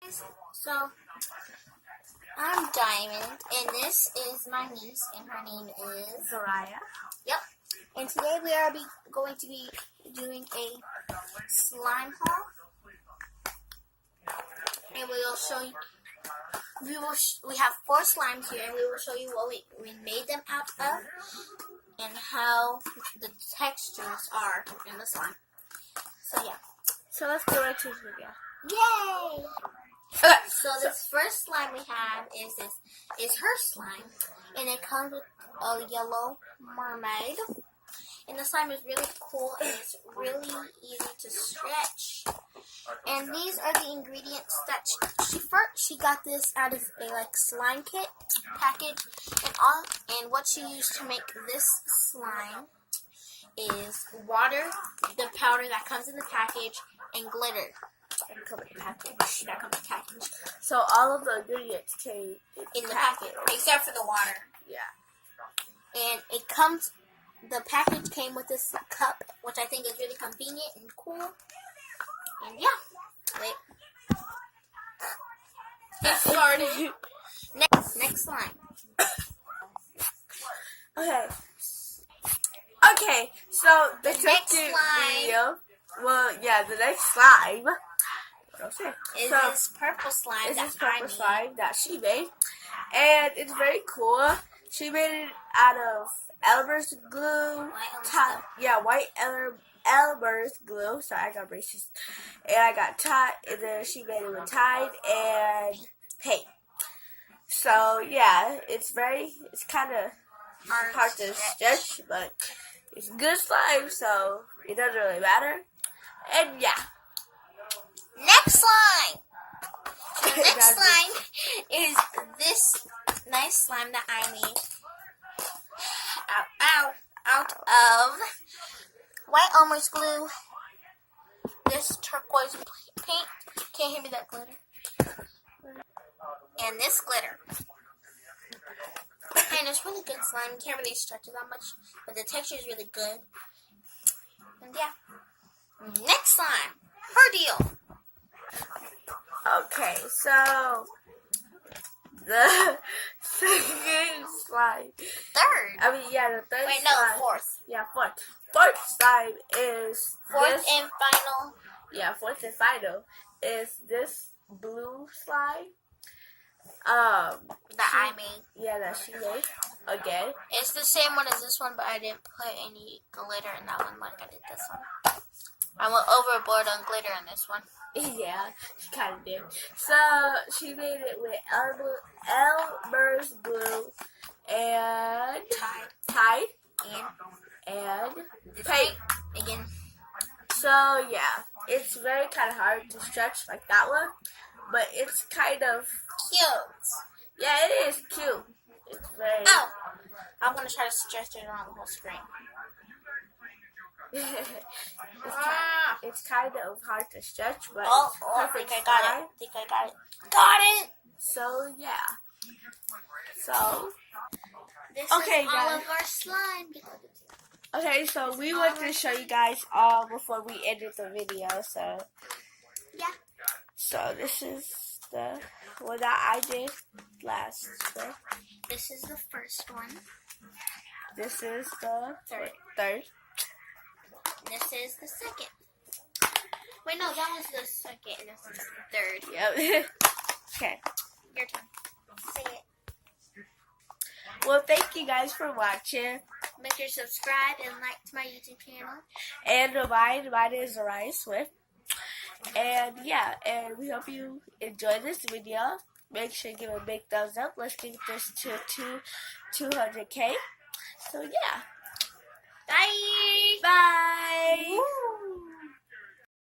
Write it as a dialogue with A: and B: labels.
A: So, I'm Diamond, and this is my niece, and her name is
B: Zariah.
A: Yep. And today we are going to be doing a slime haul, and we will show you. We have 4 slimes here, and we will show you what we made them out of, and how the textures are in the slime. So yeah.
B: So let's go right to this video.
A: Yay!
B: Okay.
A: So this first slime we have is her slime, and it comes with a yellow mermaid. And the slime is really cool, and it's really easy to stretch. And these are the ingredients that she got this out of a slime kit package, and what she used to make this slime is water, the powder that comes in the package, and glitter. That comes in the package.
B: So all of the ingredients came
A: in the packet, except for the water.
B: Yeah.
A: And the package came with this cup, which I think is really convenient and cool. And yeah, wait. Get started. Next slime.
B: Okay, so the next video. Well, yeah, the next slime.
A: Is this purple slime
B: that she made, and it's very cool. She made it out of Elmer's glue. White Elmer's glue. Sorry, I got racist. And I got Tide, and then she made it with Tide and paint. So yeah, it's kind of hard to stretch, but it's good slime, so it doesn't really matter. And yeah.
A: Next slime. The next slime is this nice slime that I made out of white Elmer's glue, this turquoise paint, can't hear me that glitter, and this glitter. And it's really good slime. You can't really stretch it that much, but the texture is really good. And yeah. Next slime. Her deal.
B: Okay, so the second slime.
A: The
B: third
A: Wait,
B: slime.
A: no, fourth.
B: Yeah, fourth. Fourth slime is
A: fourth and final.
B: Yeah, fourth and final is this blue slime.
A: That I made.
B: Yeah, that she made again.
A: It's the same one as this one, but I didn't put any glitter in that one like I did this one. I went overboard on glitter in this one.
B: Yeah, she kind of did. So she made it with Elmer's glue and Tide and paint
A: again.
B: So yeah, it's very kind of hard to stretch like that one, but it's kind of
A: cute.
B: Yeah, it is cute. It's very.
A: Oh, I'm gonna try to stretch it around the whole screen.
B: It's kind of hard to stretch, but
A: I think I got it. Got it.
B: So yeah. So
A: this is all
B: guys.
A: of our slime.
B: Okay, so we want to show you guys all before we ended the video. So
A: yeah.
B: So this is the one that I did last week.
A: This is the first one.
B: This is the third.
A: This is the second. Wait, no, that was the second, and this is the third.
B: Yep. Okay.
A: Your turn. Say it.
B: Well, thank you guys for watching.
A: Make sure to subscribe and like to my YouTube channel.
B: And mine is Zariah Swift. And yeah, and we hope you enjoyed this video. Make sure to give it a big thumbs up. Let's get this to 200K. So yeah.
A: Bye.
B: Bye.
A: Woo.